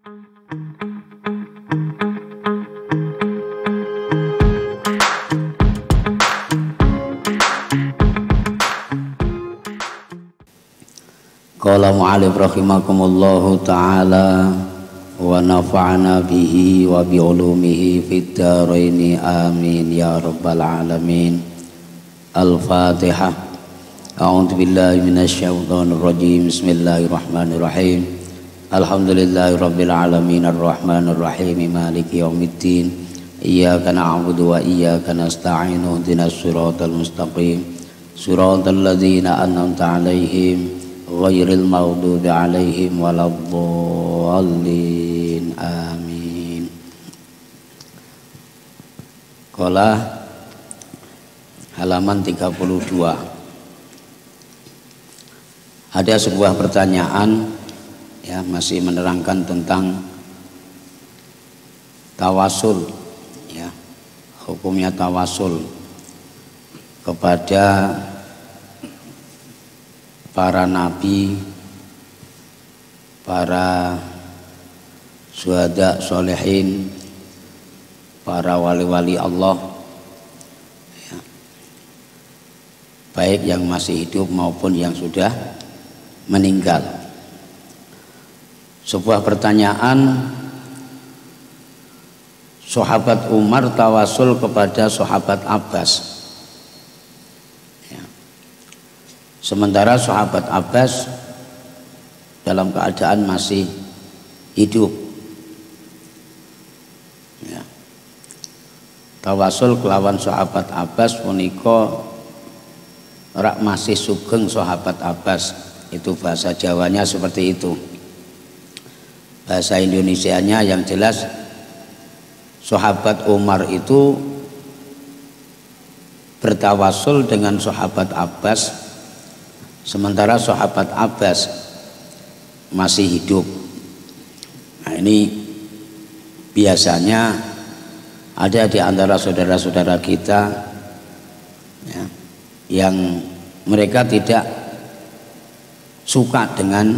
Qala mu'alif rahimakumullahu ta'ala wa nafa'ana bihi wa bi ulumihi fid dharaini amin ya rabbal alamin. Al-Fatihah. A'udzu billahi minasyaitonir rajim. Bismillahirrahmanirrahim. Alhamdulillahi rabbil alamin arrahmanir rahim maliki yaumiddin. Iyyaka na'budu wa iyyaka nasta'in. Ihdinas siratal mustaqim. Siratal ladzina an'amta 'alaihim ghairil maghdubi 'alaihim waladdallin. Amin. Qala halaman 32. Ada sebuah pertanyaan ya, masih menerangkan tentang tawasul ya, hukumnya tawasul kepada para nabi, para syuhada solehin, para wali-wali Allah ya, baik yang masih hidup maupun yang sudah meninggal. Sebuah pertanyaan, sahabat Umar tawasul kepada sahabat Abbas. Sementara sahabat Abbas dalam keadaan masih hidup ya. Tawasul kelawan sahabat Abbas punika rak masih sugeng sahabat Abbas. Itu bahasa Jawanya seperti itu. Bahasa Indonesianya yang jelas sahabat Umar itu bertawasul dengan sahabat Abbas, sementara sahabat Abbas masih hidup. Nah, ini biasanya ada di antara saudara-saudara kita ya, yang mereka tidak suka dengan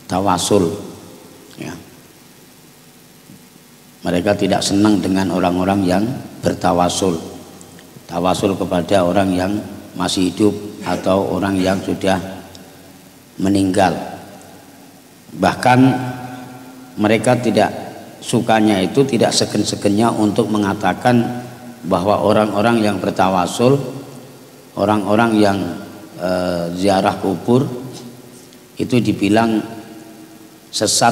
tawasul ya. Mereka tidak senang dengan orang-orang yang bertawasul, tawasul kepada orang yang masih hidup atau orang yang sudah meninggal. Bahkan mereka tidak sukanya itu, tidak segen-segennya untuk mengatakan bahwa orang-orang yang bertawasul, orang-orang yang ziarah kubur itu dibilang sesat,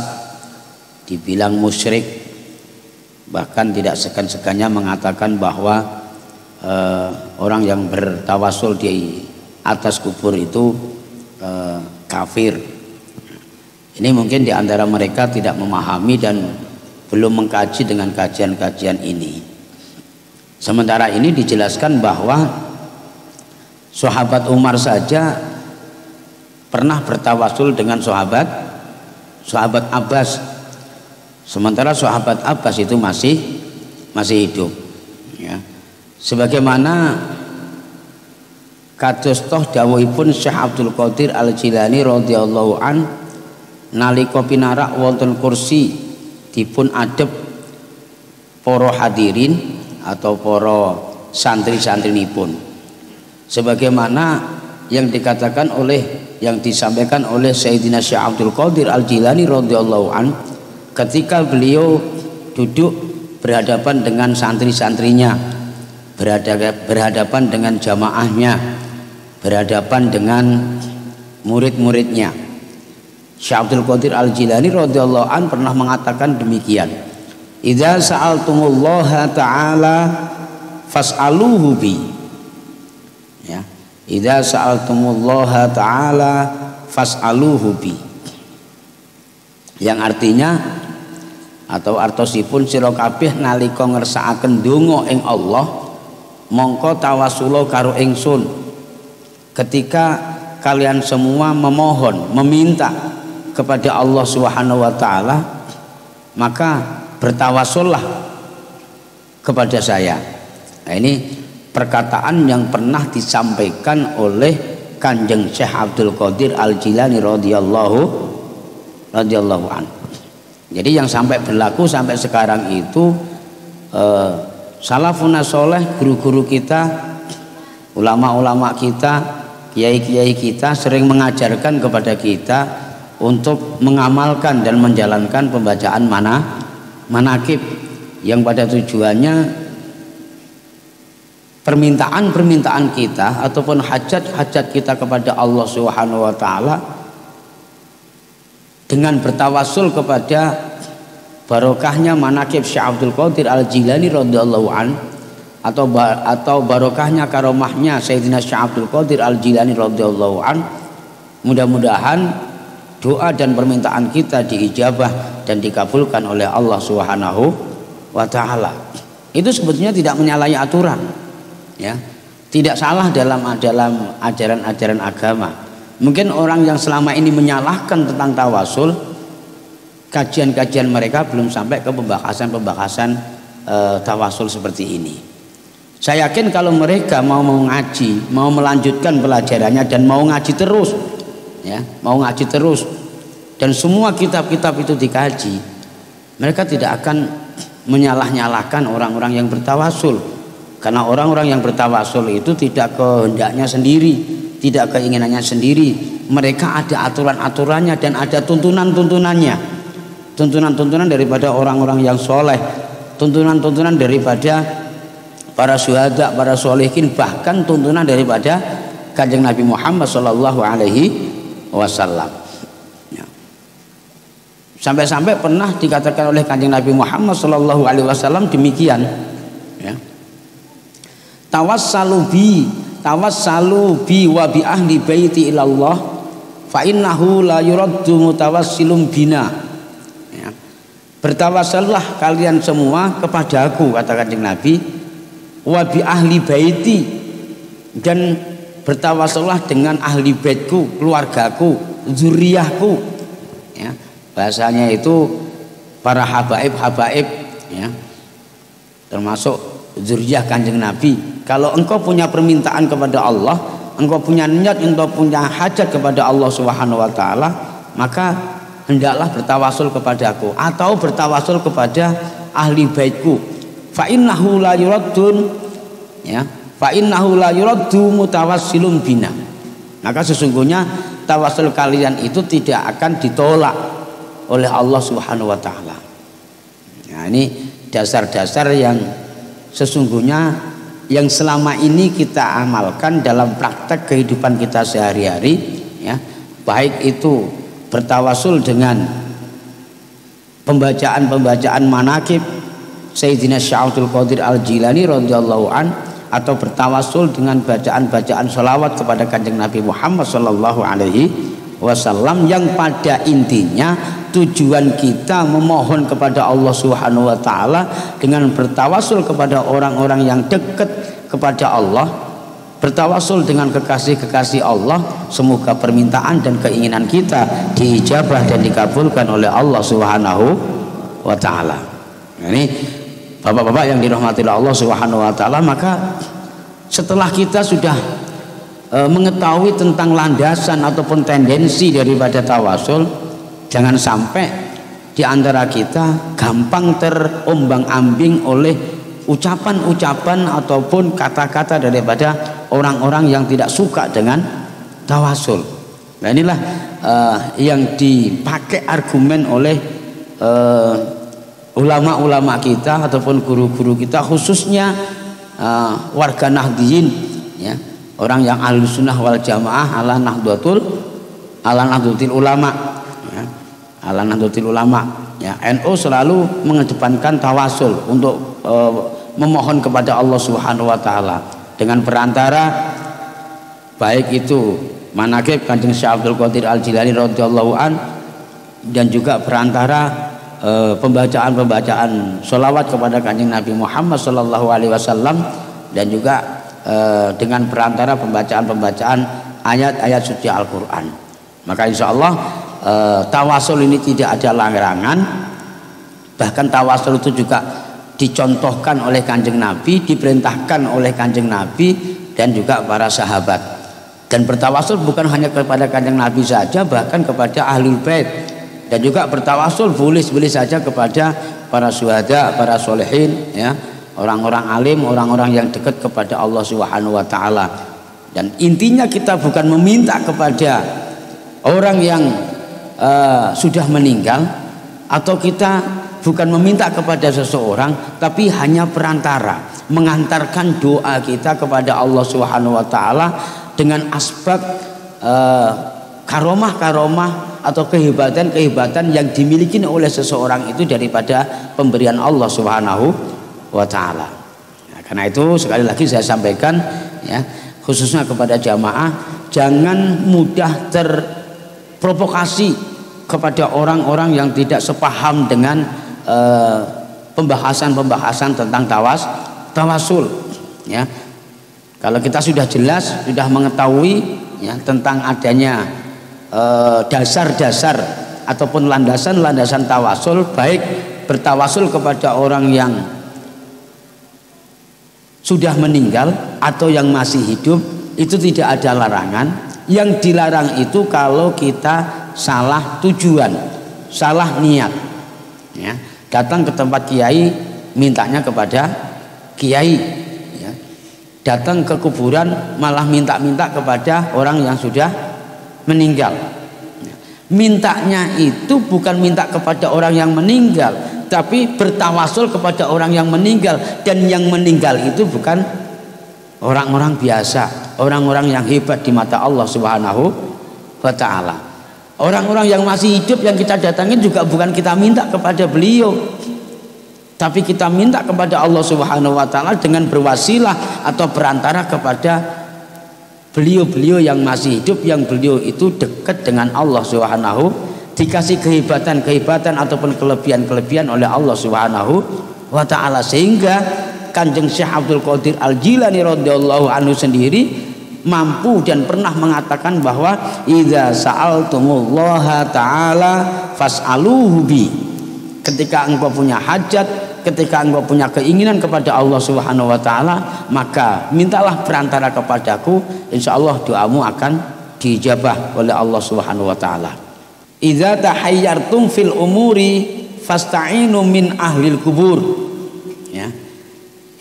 dibilang musyrik. Bahkan tidak segan-segannya mengatakan bahwa orang yang bertawasul di atas kubur itu kafir. Ini mungkin di antara mereka tidak memahami dan belum mengkaji dengan kajian-kajian ini. Sementara ini dijelaskan bahwa sahabat Umar saja pernah bertawasul dengan sahabat Abbas, sementara sahabat Abbas itu masih hidup ya. Sebagaimana kados toh dawuhipun Syekh Abdul Qadir Al-Jilani radhiyallahu an nalika pinarak wonten kursi dipun adep para hadirin atau para santri-santrinipun, sebagaimana yang dikatakan yang disampaikan oleh Sayyidina Syekh Abdul Qadir Al-Jilani radhiyallahu an ketika beliau duduk berhadapan dengan santri-santrinya, berhadapan dengan jamaahnya, berhadapan dengan murid-muridnya. Syekh Abdul Qadir Al-Jilani radhiyallahu an pernah mengatakan demikian, idza sa'altumullaha ta'ala fas'aluhu bi ya, idza sa'altumullaha ta'ala fas'aluhu bi, yang artinya atau artosipun sira kabeh nalika ngersakaken donga ing Allah mongko tawasula karo ingsun. Ketika kalian semua memohon, meminta kepada Allah Subhanahu wa taala, maka bertawasullah kepada saya. Nah, ini perkataan yang pernah disampaikan oleh Kanjeng Syekh Abdul Qadir Al-Jilani radhiyallahu anhu. Jadi yang sampai berlaku sampai sekarang itu salafun soleh, guru-guru kita, ulama-ulama kita, kiai-kiai kita sering mengajarkan kepada kita untuk mengamalkan dan menjalankan pembacaan manakib yang pada tujuannya permintaan-permintaan kita ataupun hajat-hajat kita kepada Allah Subhanahu wa taala dengan bertawasul kepada barokahnya manakib Syekh Abdul Qadir Al-Jilani radhiyallahu an atau barokahnya karomahnya Sayyidina Syekh Abdul Qadir Al-Jilani radhiyallahu an, mudah-mudahan doa dan permintaan kita diijabah dan dikabulkan oleh Allah Subhanahu wa taala. Itu sebetulnya tidak menyalahi aturan, ya, tidak salah dalam ajaran-ajaran agama. Mungkin orang yang selama ini menyalahkan tentang tawasul, kajian-kajian mereka belum sampai ke pembahasan tawasul seperti ini. Saya yakin kalau mereka mau ngaji, mau melanjutkan pelajarannya dan mau ngaji terus, ya, mau ngaji terus, dan semua kitab-kitab itu dikaji, mereka tidak akan menyalah-nyalahkan orang-orang yang bertawasul. Karena orang-orang yang bertawasul itu tidak kehendaknya sendiri, tidak keinginannya sendiri. Mereka ada aturan-aturannya dan ada tuntunan-tuntunannya. Tuntunan-tuntunan daripada orang-orang yang soleh, tuntunan-tuntunan daripada para syuhada, para sholihin, bahkan tuntunan daripada Kanjeng Nabi Muhammad sallallahu alaihi wasallam. Sampai-sampai pernah dikatakan oleh Kanjeng Nabi Muhammad sallallahu alaihi wasallam demikian, ya. Tawassalu bi wa bi ahli baiti ilallah fa innahu la yuraddu mutawassilum bina, ya. Bertawassallah kalian semua kepadaku, kata Kanjeng Nabi, wa bi ahli baiti, dan bertawassallah dengan ahli baitku, keluargaku, zuriyahku, ya. Bahasanya itu para habaib, ya, termasuk zuriyah Kanjeng Nabi. Kalau engkau punya permintaan kepada Allah, engkau punya niat, engkau punya hajat kepada Allah Subhanahu wa taala, maka hendaklah bertawasul kepadaku atau bertawasul kepada ahli baitku. Fa innahu la yuraddun, ya, fa innahu la yuraddu mutawassilun bina. Maka sesungguhnya tawasul kalian itu tidak akan ditolak oleh Allah Subhanahu wa taala. Nah, ini dasar-dasar yang sesungguhnya yang selama ini kita amalkan dalam praktek kehidupan kita sehari-hari, ya, baik itu bertawasul dengan pembacaan manakib Sayyidina Syekh Abdul Qadir Al-Jilani radhiyallahu an, atau bertawasul dengan bacaan-bacaan sholawat kepada Kanjeng Nabi Muhammad sallallahu alaihi wasallam, yang pada intinya tujuan kita memohon kepada Allah Subhanahu wa taala dengan bertawasul kepada orang-orang yang dekat kepada Allah, bertawasul dengan kekasih-kekasih Allah, semoga permintaan dan keinginan kita diijabah dan dikabulkan oleh Allah Subhanahu wa taala. Ini Bapak-bapak yang dirahmati Allah Subhanahu wa taala, maka setelah kita sudah mengetahui tentang landasan ataupun tendensi daripada tawasul, jangan sampai di antara kita gampang terombang-ambing oleh ucapan-ucapan ataupun kata-kata daripada orang-orang yang tidak suka dengan tawasul. Nah, inilah yang dipakai argumen oleh ulama-ulama kita ataupun guru-guru kita, khususnya warga Nahdliyin, ya, orang yang Ahlus Sunnah wal Jamaah ala Nahdlatul ulama, ya, ala Nahdlatul ulama, ya. NU selalu mengedepankan tawasul untuk memohon kepada Allah Subhanahu wa taala dengan perantara baik itu manakib Kanjeng Syekh Abdul Qadir Al-Jilani radhiyallahu an, dan juga perantara pembacaan sholawat kepada Kanjeng Nabi Muhammad sallallahu alaihi wasallam, dan juga dengan perantara pembacaan ayat-ayat suci Al-Quran. Maka insya Allah tawasul ini tidak ada larangan. Bahkan tawasul itu juga dicontohkan oleh Kanjeng Nabi, diperintahkan oleh Kanjeng Nabi dan juga para sahabat. Dan bertawasul bukan hanya kepada Kanjeng Nabi saja, bahkan kepada Ahlul Bait, Dan juga bertawasul boleh saja kepada para syuhada, para solehin, ya, orang-orang alim, orang-orang yang dekat kepada Allah Subhanahu wa taala. Dan intinya kita bukan meminta kepada orang yang sudah meninggal, atau kita bukan meminta kepada seseorang, tapi hanya perantara mengantarkan doa kita kepada Allah Subhanahu wa taala dengan asbab karomah-karomah atau kehebatan-kehebatan yang dimiliki oleh seseorang itu daripada pemberian Allah Subhanahu wa taala. Nah, karena itu sekali lagi saya sampaikan, ya, khususnya kepada jamaah, jangan mudah terprovokasi kepada orang-orang yang tidak sepaham dengan pembahasan-pembahasan tentang tawasul, ya. Kalau kita sudah jelas, sudah mengetahui, ya, tentang adanya dasar-dasar ataupun landasan-landasan tawasul, baik bertawasul kepada orang yang sudah meninggal atau yang masih hidup, itu tidak ada larangan. Yang dilarang itu kalau kita salah tujuan, salah niat, ya. Datang ke tempat kiai mintanya kepada kiai, ya. Datang ke kuburan malah minta-minta kepada orang yang sudah meninggal. Mintanya itu bukan minta kepada orang yang meninggal, tapi bertawasul kepada orang yang meninggal. Dan yang meninggal itu bukan orang-orang biasa, orang-orang yang hebat di mata Allah Subhanahu wa taala. Orang-orang yang masih hidup yang kita datangin juga bukan kita minta kepada beliau, tapi kita minta kepada Allah Subhanahu wa taala dengan berwasilah atau berantara kepada beliau-beliau yang masih hidup, yang beliau itu dekat dengan Allah Subhanahu, dikasih kehebatan-kehebatan ataupun kelebihan-kelebihan oleh Allah Subhanahu wa taala, sehingga Kanjeng Syekh Abdul Qadir Al-Jilani radhiyallahu anhu sendiri mampu dan pernah mengatakan bahwa idza sa'altumullaha ta'ala fas'aluhu bi. Ketika engkau punya hajat, ketika engkau punya keinginan kepada Allah Subhanahu wa taala, maka mintalah perantara kepadaku, insyaallah doamu akan dijabah oleh Allah Subhanahu wa taala. Idza tahayyartum fil umuri fasta'inu min ahlil kubur. Ya.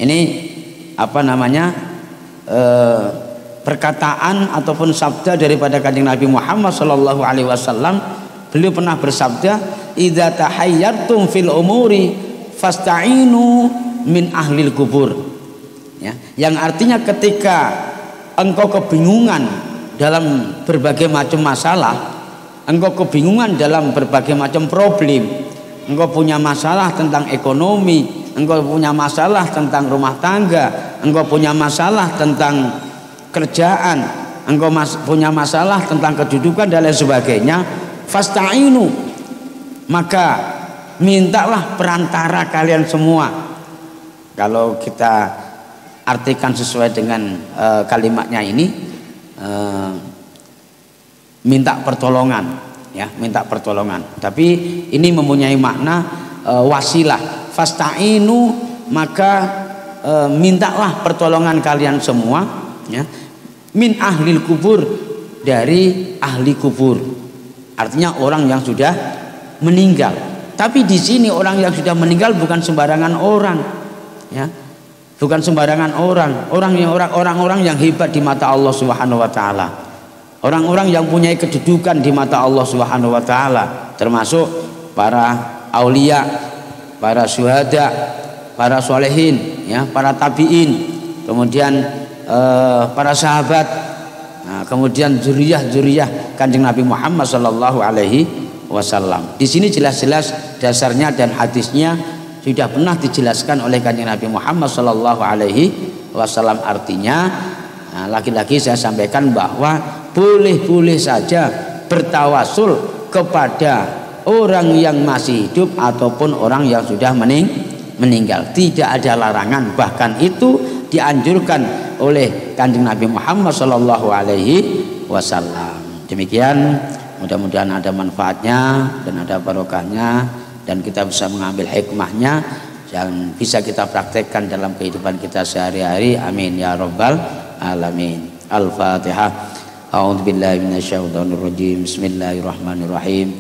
Ini apa namanya? Perkataan ataupun sabda daripada Kanjeng Nabi Muhammad sallallahu alaihi wasallam. Beliau pernah bersabda, idza tahayyartum fil umuri fasta'inu min ahlil kubur, ya, yang artinya ketika engkau kebingungan dalam berbagai macam masalah, engkau kebingungan dalam berbagai macam problem, engkau punya masalah tentang ekonomi, engkau punya masalah tentang rumah tangga, engkau punya masalah tentang kerjaan, engkau punya masalah tentang kedudukan dan lain sebagainya, fasta'inu, maka mintalah perantara kalian semua. Kalau kita artikan sesuai dengan kalimatnya ini, minta pertolongan, ya, minta pertolongan. Tapi ini mempunyai makna wasilah. Fasta'inu, maka mintalah pertolongan kalian semua, ya, min ahlil kubur, dari ahli kubur. Artinya orang yang sudah meninggal. Tapi di sini orang yang sudah meninggal bukan sembarangan orang, ya, bukan sembarangan orang-orang yang hebat di mata Allah Subhanahu wa taala, orang-orang yang punya kedudukan di mata Allah Subhanahu wa taala, termasuk para aulia, para syuhada, para solehin, ya, para tabiin, kemudian para sahabat, nah, kemudian zuriyah Kanjeng Nabi Muhammad sallallahu alaihi wasallam. Di sini jelas-jelas dasarnya dan hadisnya sudah pernah dijelaskan oleh Kanjeng Nabi Muhammad sallallahu alaihi wasallam. Artinya, nah, lagi-lagi saya sampaikan bahwa boleh-boleh saja bertawasul kepada orang yang masih hidup ataupun orang yang sudah meninggal. Tidak ada larangan, bahkan itu dianjurkan oleh Kanjeng Nabi Muhammad sallallahu alaihi wasallam. Demikian, mudah-mudahan ada manfaatnya dan ada barokahnya, dan kita bisa mengambil hikmahnya yang bisa kita praktekkan dalam kehidupan kita sehari-hari. Amin ya rabbal alamin. Al-Fatihah. A'udzubillahi minasyaitonirrajim. Bismillahirrahmanirrahim.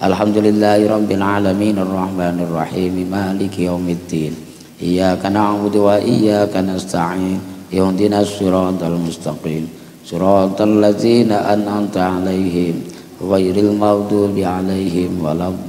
Alhamdulillahirabbil alamin arrahmanir rahim maliki yaumiddin. Iyyaka na'budu wa iyyaka nasta'in. Ihdinas siratal mustaqim. Siratal ladzina an'amta 'alaihim ghairil maghdubi 'alaihim waladdallin.